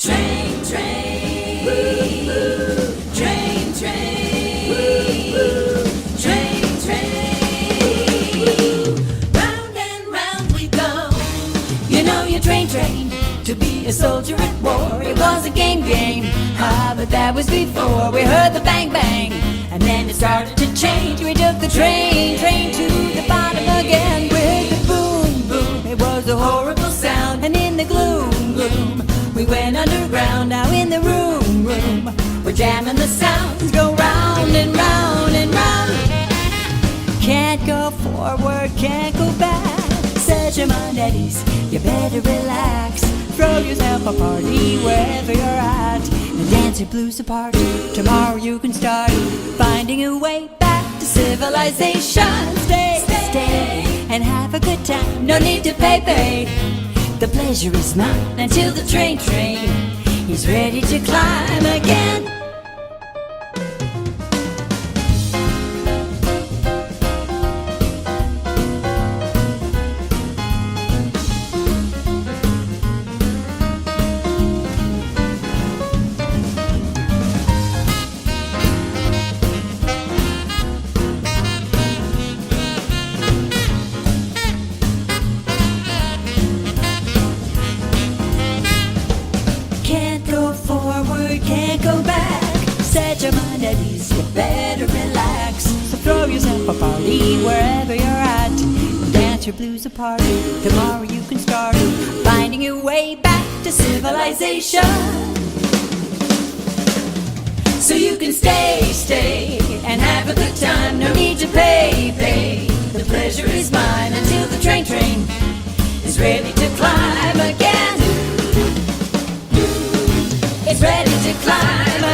Train, train, train, train, train, train. Round and round we go. You know you're trained to be a soldier at war. It was a game, but that was before we heard the bang, bang. And then it started to change. We took the train to the bottom again with the boom, boom. It was a horrible sound. And in the gloom, gloom, we went underground. Now in the room, we're jamming the sounds. Go round and round and round. Can't go forward, can't go back. Set your mind at ease, you better relax. Throw yourself a party wherever you're at. And dance your blues apart. Tomorrow you can start finding a way back to civilization. Stay, and have a good time. No need to pay. The pleasure is mine until the train is ready to climb again. Can't go back. Set your mind at ease, you better relax. So throw yourself a party wherever you're at. Dance your blues apart. Tomorrow you can start finding your way back to civilization. So you can stay and have a good time. No need to pay. The pleasure is mine until the train is ready to climb again. It's ready to climb